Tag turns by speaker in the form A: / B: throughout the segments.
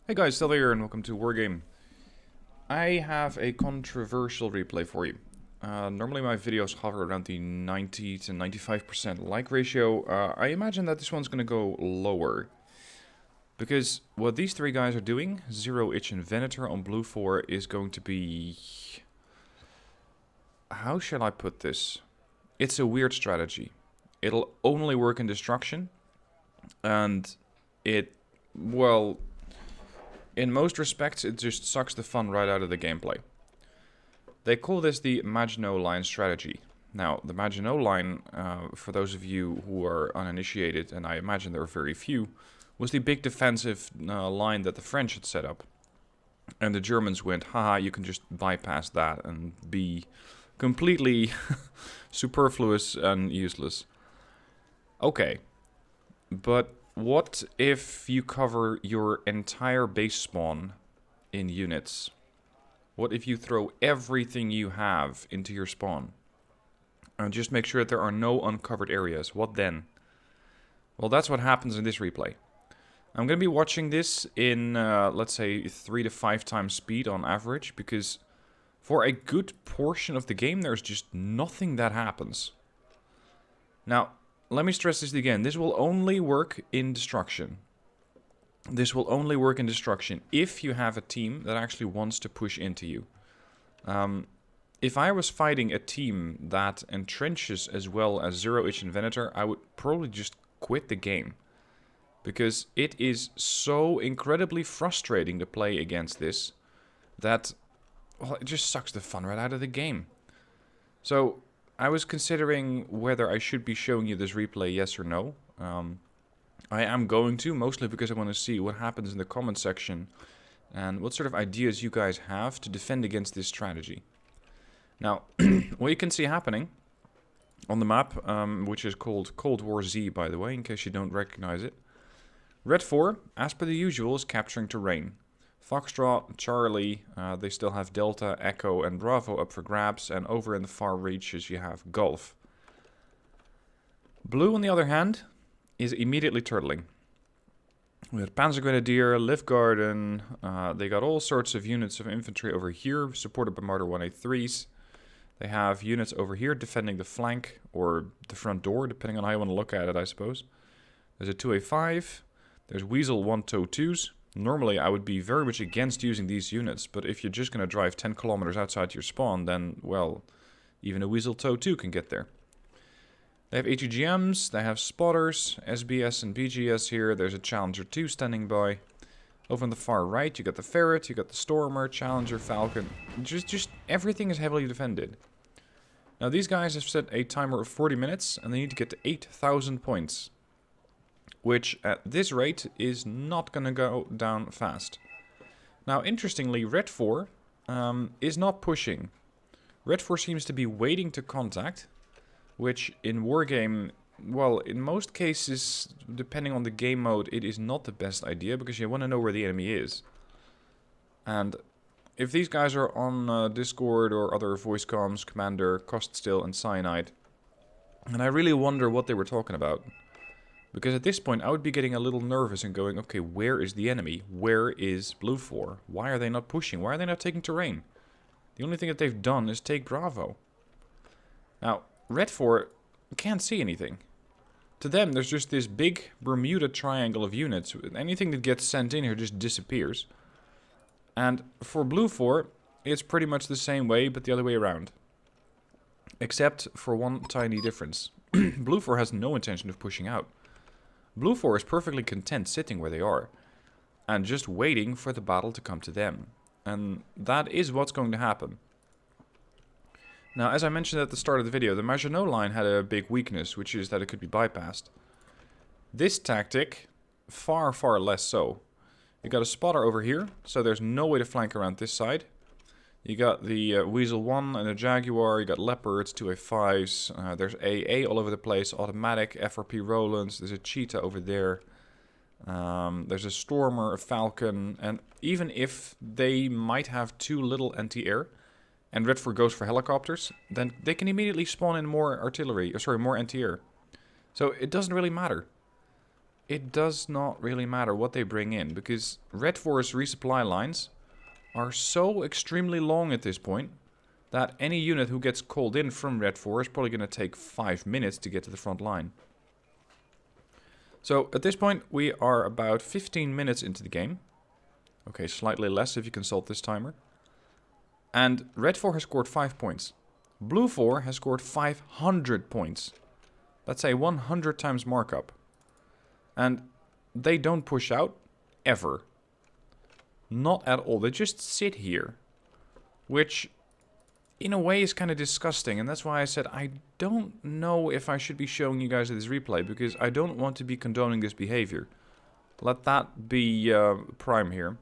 A: Hey guys, still here and welcome to Wargame. I have a controversial replay for you. Normally my videos hover around the 90 to 95% like ratio. I imagine that this one's going to go lower. Because what these three guys are doing, Zero, Itch and Venator on blue 4, is going to be... How shall I put this? It's a weird strategy. It'll only work in destruction. And well... In most respects, it just sucks the fun right out of the gameplay. They call this the Maginot line strategy. Now, the Maginot line, for those of you who are uninitiated, and I imagine there are very few, was the big defensive line that the French had set up. And the Germans went, haha, you can just bypass that and be completely superfluous and useless. Okay, but... what if you cover your entire base spawn in units? What if you throw everything you have into your spawn? And just make sure that there are no uncovered areas. What then? Well, that's what happens in this replay. I'm going to be watching this in, let's say, 3 to 5 times speed on average. Because for a good portion of the game, there's just nothing that happens. Now... let me stress this again. This will only work in destruction. This will only work in destruction if you have a team that actually wants to push into you. If I was fighting a team that entrenches as well as Zero, Itch and Venator, I would probably just quit the game. Because it is so incredibly frustrating to play against this that, well, it just sucks the fun right out of the game. So... I was considering whether I should be showing you this replay, yes or no. I am going to, mostly because I want to see what happens in the comment section and what sort of ideas you guys have to defend against this strategy. Now, what you can see happening on the map, which is called Cold War Z, by the way, in case you don't recognize it. Red 4, as per the usual, is capturing terrain. Foxtrot, Charlie, they still have Delta, Echo, and Bravo up for grabs, and over in the far reaches you have Golf. Blue, on the other hand, is immediately turtling. We have Panzer Grenadier, Lift Garden, they got all sorts of units of infantry over here, supported by Marder 183s. They have units over here defending the flank, or the front door, depending on how you want to look at it, I suppose. There's a 2A5, there's Weasel 1-2s. Normally, I would be very much against using these units, but if you're just going to drive 10 kilometers outside your spawn, then, well, even a Weasel Tow 2 can get there. They have ATGMs, they have spotters, SBS and BGS here, there's a Challenger 2 standing by. Over on the far right, you got the Ferret, you got the Stormer, Challenger, Falcon. Just everything is heavily defended. Now, these guys have set a timer of 40 minutes, and they need to get to 8,000 points. Which, at this rate, is not going to go down fast. Now, interestingly, Red 4 is not pushing. Red 4 seems to be waiting to contact, which in Wargame, well, in most cases, depending on the game mode, it is not the best idea, because you want to know where the enemy is. And if these guys are on Discord or other voice comms, Commander, Cost Still, and Cyanide, and I really wonder what they were talking about. Because at this point, I would be getting a little nervous and going, okay, where is the enemy? Where is Blue 4? Why are they not pushing? Why are they not taking terrain? The only thing that they've done is take Bravo. Now, Red 4 can't see anything. To them, there's just this big Bermuda triangle of units. Anything that gets sent in here just disappears. And for Blue 4, it's pretty much the same way, but the other way around. Except for one tiny difference. Blue 4 has no intention of pushing out. Blue 4 is perfectly content sitting where they are, and just waiting for the battle to come to them. And that is what's going to happen. Now, as I mentioned at the start of the video, the Maginot line had a big weakness, which is that it could be bypassed. This tactic, far, far less so. You got a spotter over here, so there's no way to flank around this side. You got the Weasel 1 and the Jaguar, you got Leopards, 2A5s, there's AA all over the place, automatic, FRP Rolands, there's a Cheetah over there, there's a Stormer, a Falcon, and even if they might have too little anti-air, and Red 4 goes for helicopters, then they can immediately spawn in more artillery, more anti-air. So it doesn't really matter. it does not really matter what they bring in, because Red 4's resupply lines are so extremely long at this point that any unit who gets called in from Red 4 is probably going to take 5 minutes to get to the front line. So at this point we are about 15 minutes into the game. Okay, slightly less if you consult this timer. And Red 4 has scored 5 points. Blue 4 has scored 500 points. That's a 100 times markup. And they don't push out, ever. Not at all. They just sit here. Which, in a way, is kind of disgusting. And that's why I said I don't know if I should be showing you guys this replay. Because I don't want to be condoning this behavior. Let that be prime here.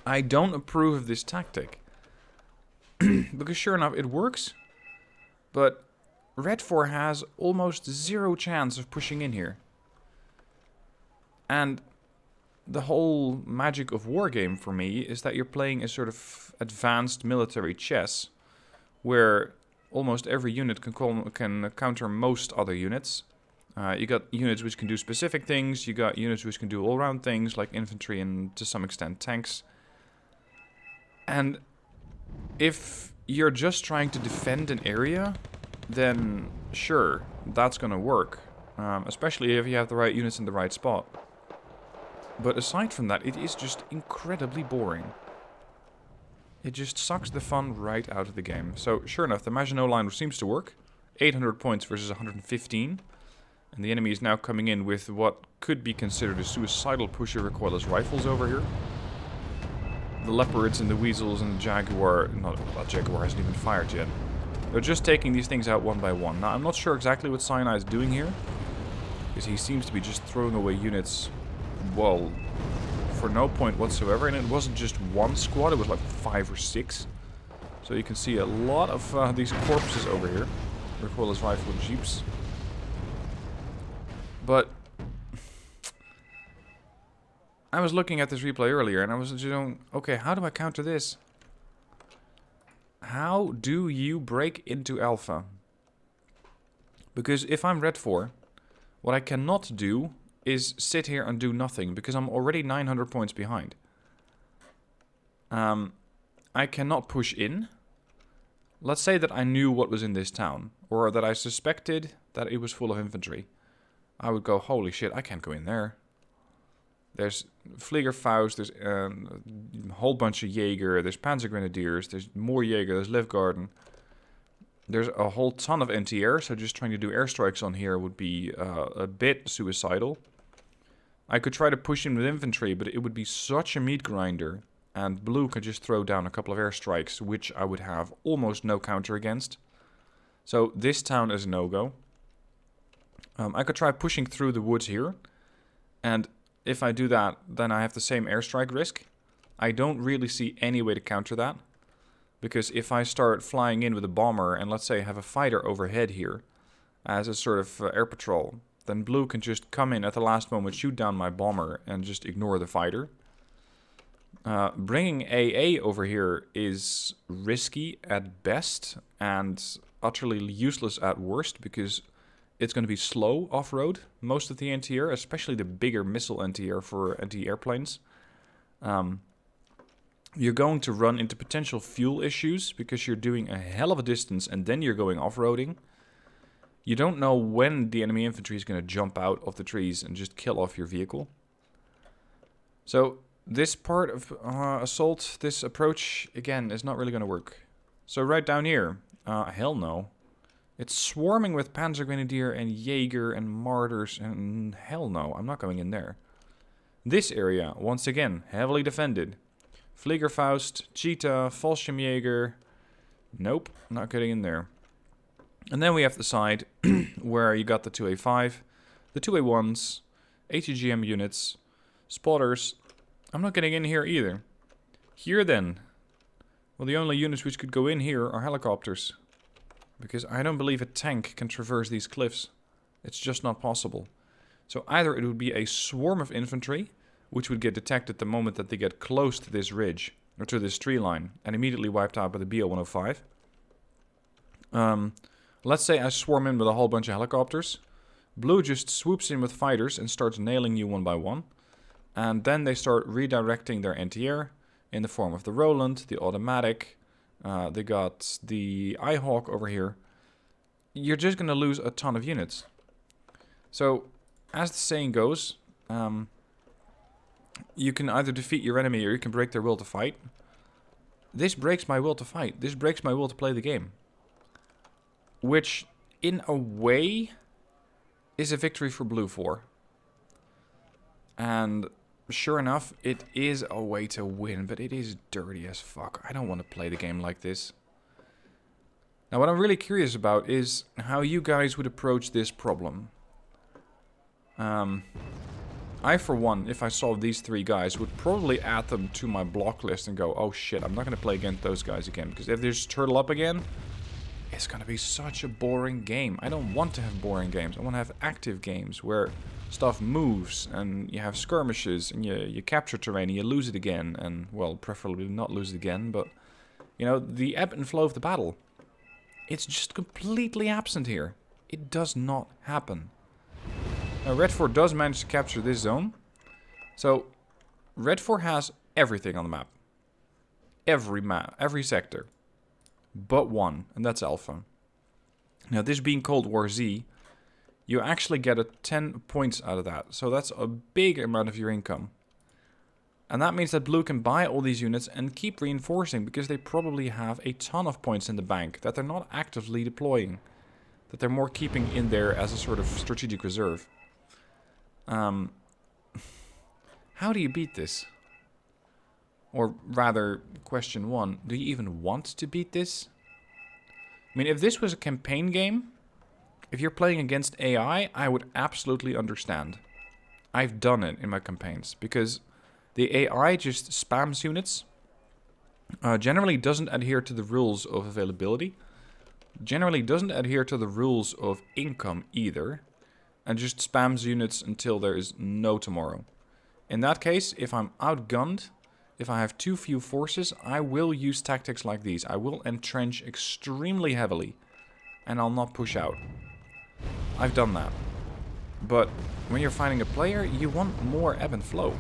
A: I don't approve of this tactic. Because sure enough, it works. But Red 4 has almost zero chance of pushing in here. And the whole magic of Wargame for me is that you're playing a sort of advanced military chess, where almost every unit can counter most other units. You got units which can do specific things, you got units which can do all-round things, like infantry and to some extent tanks. And if you're just trying to defend an area, then sure, that's gonna work. Especially if you have the right units in the right spot. But aside from that, it is just incredibly boring. It just sucks the fun right out of the game. So, sure enough, the Maginot line seems to work. 800 points versus 115. And the enemy is now coming in with what could be considered a suicidal pusher recoilless rifles over here. The leopards and the weasels and the jaguar... Not jaguar hasn't even fired yet. They're just taking these things out one by one. Now, I'm not sure exactly what Sinai is doing here. Because he seems to be just throwing away units... Well, for no point whatsoever. And it wasn't just one squad, it was like 5 or 6. So you can see a lot of these corpses over here. Recoilless rifle jeeps. But I was looking at this replay earlier and I was just going, okay, how do I counter this? How do you break into alpha? Because if I'm Red 4, what I cannot do is sit here and do nothing, because I'm already 900 points behind. I cannot push in. Let's say that I knew what was in this town, or that I suspected that it was full of infantry. I would go, holy shit, I can't go in there. There's Fliegerfaust, there's a whole bunch of Jaeger, there's Panzergrenadiers, there's more Jaeger, there's Livgarden. There's a whole ton of anti-air, so just trying to do airstrikes on here would be a bit suicidal. I could try to push in with infantry, but it would be such a meat grinder. And blue could just throw down a couple of airstrikes, which I would have almost no counter against. So this town is a no-go. I could try pushing through the woods here. And if I do that, then I have the same airstrike risk. I don't really see any way to counter that. Because if I start flying in with a bomber and let's say have a fighter overhead here as a sort of air patrol, then blue can just come in at the last moment, shoot down my bomber and just ignore the fighter. Bringing AA over here is risky at best and utterly useless at worst, because it's going to be slow off-road, most of the anti-air, especially the bigger missile anti-air for anti-airplanes. You're going to run into potential fuel issues because you're doing a hell of a distance and then you're going off-roading. You don't know when the enemy infantry is going to jump out of the trees and just kill off your vehicle. So this part of assault, this approach, again, is not really going to work. So right down here, hell no. It's swarming with Panzergrenadier and Jaeger and Martyrs, and hell no, I'm not going in there. This area, once again, heavily defended. Fliegerfaust, Cheetah, Fallschirmjäger. Nope, not getting in there. And then we have the side where you got the 2A5, the 2A1s, ATGM units, spotters. I'm not getting in here either. Here then, well, the only units which could go in here are helicopters. Because I don't believe a tank can traverse these cliffs. It's just not possible. So either it would be a swarm of infantry, which would get detected the moment that they get close to this ridge, or to this tree line, and immediately wiped out by the BO-105. Let's say I swarm in with a whole bunch of helicopters. Blue just swoops in with fighters and starts nailing you one by one. And then they start redirecting their anti-air in the form of the Roland, the automatic. They got the Eyehawk over here. You're just going to lose a ton of units. So, as the saying goes, you can either defeat your enemy or you can break their will to fight. This breaks my will to fight. This breaks my will to play the game. Which, in a way, is a victory for Blue 4. And sure enough, it is a way to win, but it is dirty as fuck. I don't want to play the game like this. Now, what I'm really curious about is how you guys would approach this problem. I, for one, if I saw these 3 guys, would probably add them to my block list and go, oh shit, I'm not going to play against those guys again. Because if they just turtle up again, it's going to be such a boring game. I don't want to have boring games. I want to have active games where stuff moves and you have skirmishes and you capture terrain and you lose it again. And, well, preferably not lose it again, but, you know, the ebb and flow of the battle. It's just completely absent here. It does not happen. Now, Red 4 does manage to capture this zone. So, Red 4 has everything on the map. Every sector. But one, and that's Alpha. Now, this being Cold War Z, you actually get 10 points out of that. So that's a big amount of your income. And that means that Blue can buy all these units and keep reinforcing, because they probably have a ton of points in the bank that they're not actively deploying. That they're more keeping in there as a sort of strategic reserve. How do you beat this? Or rather, question 1, do you even want to beat this? I mean, if this was a campaign game, if you're playing against AI, I would absolutely understand. I've done it in my campaigns, because the AI just spams units, generally doesn't adhere to the rules of availability, generally doesn't adhere to the rules of income either, and just spams units until there is no tomorrow. In that case, if I'm outgunned, if I have too few forces, I will use tactics like these. I will entrench extremely heavily, and I'll not push out. I've done that. But when you're fighting a player, you want more ebb and flow.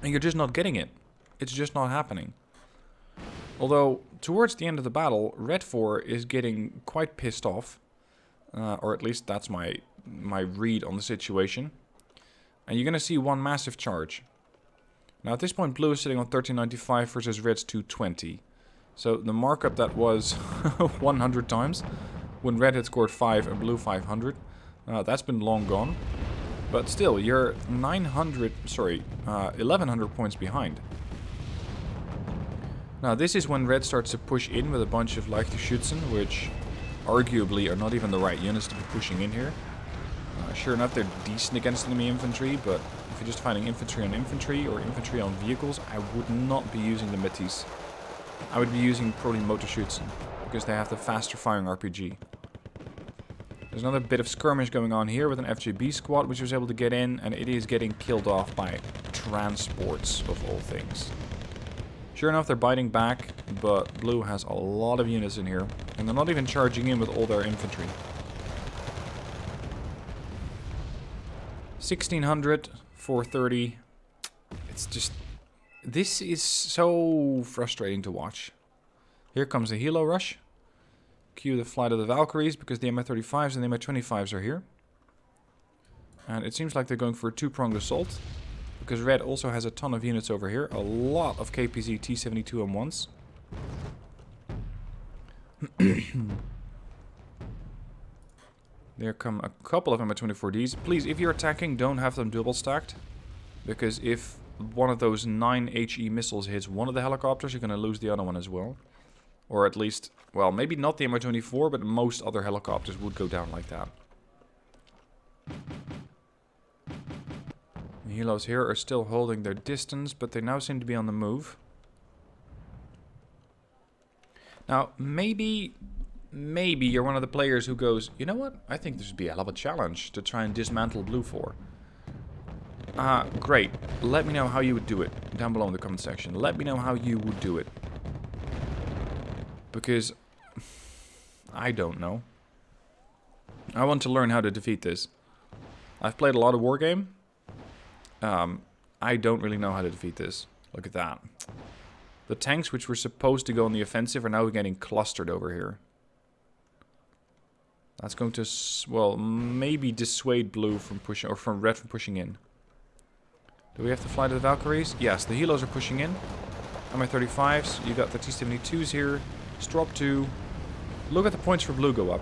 A: And you're just not getting it. It's just not happening. Although, towards the end of the battle, Red 4 is getting quite pissed off. Or at least that's my read on the situation. And you're going to see one massive charge. Now at this point, Blue is sitting on 1395 versus Red's 220. So the markup that was 100 times, when Red had scored 5 and Blue 500, that's been long gone. But still, you're 1100 points behind. Now this is when Red starts to push in with a bunch of Leichtgeschützen, which arguably are not even the right units to be pushing in here. Sure enough, they're decent against enemy infantry, but if you're just fighting infantry on infantry or infantry on vehicles, I would not be using the Métis. I would be using probably Motorschützen, because they have the faster firing RPG. There's another bit of skirmish going on here with an FJB squad, which was able to get in, and it is getting killed off by transports, of all things. Sure enough, they're biting back, but Blue has a lot of units in here, and they're not even charging in with all their infantry. 1600, 430. It's just... This is so frustrating to watch. Here comes the Helo rush. Cue the flight of the Valkyries, because the Mi-35s and the Mi-25s are here. And it seems like they're going for a two-pronged assault, because Red also has a ton of units over here. A lot of KPZ T-72 M1s. There come a couple of Mi-24Ds. Please, if you're attacking, don't have them double stacked. Because if one of those 9 HE missiles hits one of the helicopters, you're going to lose the other one as well. Or at least, well, maybe not the Mi-24, but most other helicopters would go down like that. The helos here are still holding their distance, but they now seem to be on the move. Now, maybe you're one of the players who goes, you know what? I think this would be a hell of a challenge to try and dismantle Blue 4. Great. Let me know how you would do it down below in the comment section. Let me know how you would do it. Because I don't know. I want to learn how to defeat this. I've played a lot of Wargame. I don't really know how to defeat this. Look at that. The tanks which were supposed to go on the offensive are now getting clustered over here. That's going to, well, maybe dissuade blue from pushing, or from red from pushing in. Do we have to fly to the Valkyries? Yes, the helos are pushing in. Mi-35s, you got the T-72s here. Strop 2. Look at the points for blue go up.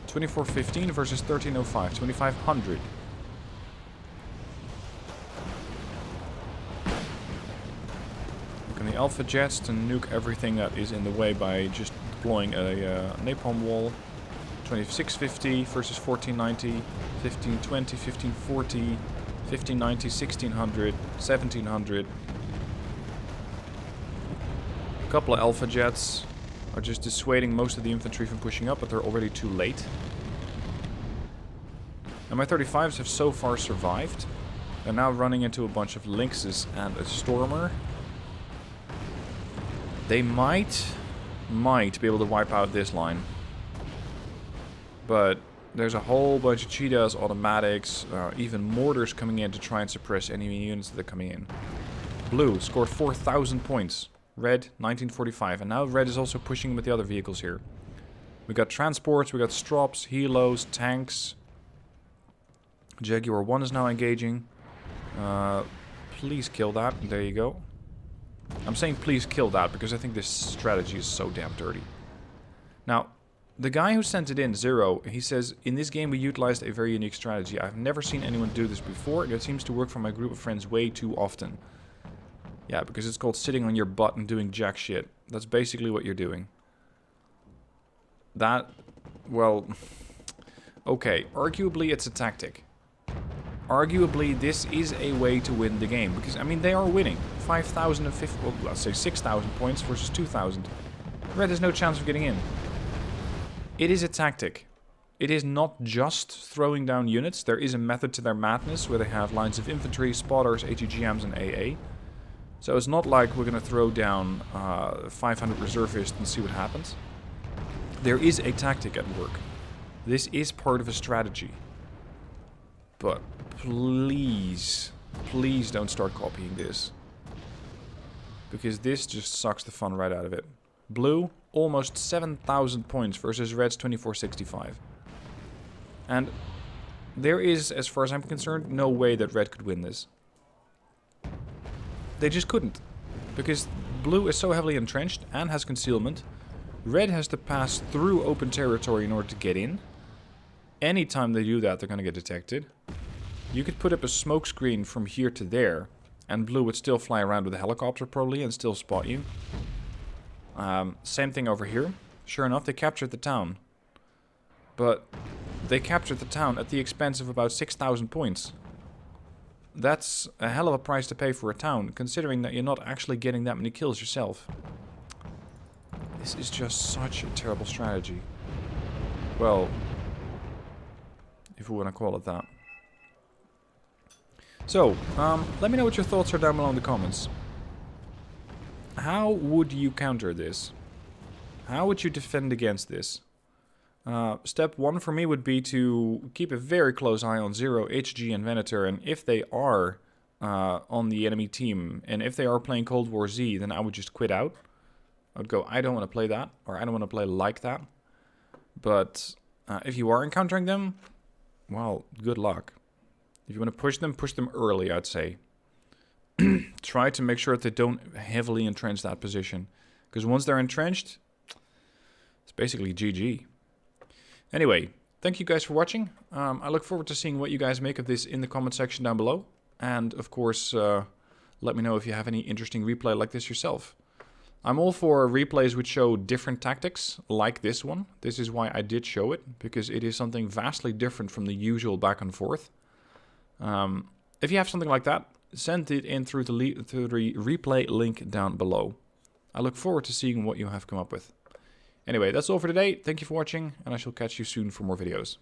A: 2415 versus 1305, 2500. Look in the Alpha jets to nuke everything that is in the way by just deploying a napalm wall. 2650 versus 1490, 1520, 1540, 1590, 1600, 1700. A couple of Alpha jets are just dissuading most of the infantry from pushing up, but they're already too late. And my 35s have so far survived. They're now running into a bunch of Lynxes and a Stormer. They might be able to wipe out this line. But there's a whole bunch of cheetahs, automatics, even mortars coming in to try and suppress enemy units that are coming in. Blue scored 4,000 points. Red, 1945. And now red is also pushing with the other vehicles here. We got transports, we got strops, helos, tanks. Jaguar 1 is now engaging. Please kill that. There you go. I'm saying please kill that because I think this strategy is so damn dirty. Now, the guy who sent it in, Zero, he says, in this game we utilized a very unique strategy. I've never seen anyone do this before, and it seems to work for my group of friends way too often. Yeah, because it's called sitting on your butt and doing jack shit. That's basically what you're doing. That, well, okay, arguably it's a tactic. Arguably this is a way to win the game, because, I mean, they are winning. 5,050, well, let's say 6,000 points versus 2,000. Red has no chance of getting in. It is a tactic. It is not just throwing down units. There is a method to their madness where they have lines of infantry, spotters, ATGMs, and AA. So it's not like we're going to throw down 500 reservists and see what happens. There is a tactic at work. This is part of a strategy. But please, please don't start copying this. Because this just sucks the fun right out of it. Blue, almost 7,000 points versus red's 2465. And there is, as far as I'm concerned, no way that red could win this. They just couldn't. Because blue is so heavily entrenched and has concealment. Red has to pass through open territory in order to get in. Anytime they do that, they're going to get detected. You could put up a smoke screen from here to there, and blue would still fly around with a helicopter probably and still spot you. Same thing over here. Sure enough, they captured the town. But they captured the town at the expense of about 6,000 points. That's a hell of a price to pay for a town, considering that you're not actually getting that many kills yourself. This is just such a terrible strategy. Well, if we want to call it that. So, let me know what your thoughts are down below in the comments. How would you counter this? How would you defend against this? Step 1 for me would be to keep a very close eye on Zero, HG, and Venator, and if they are on the enemy team, and if they are playing Cold War Z, then I would just quit out. I would go, I don't want to play that, or I don't want to play like that. But if you are encountering them, well, good luck. If you want to push them early, I'd say. Try to make sure that they don't heavily entrench that position. Because once they're entrenched, it's basically GG. Anyway, thank you guys for watching. I look forward to seeing what you guys make of this in the comment section down below. And of course, let me know if you have any interesting replay like this yourself. I'm all for replays which show different tactics, like this one. This is why I did show it, because it is something vastly different from the usual back and forth. If you have something like that, send it in through the replay link down below. I look forward to seeing what you have come up with. Anyway, that's all for today. Thank you for watching, and I shall catch you soon for more videos.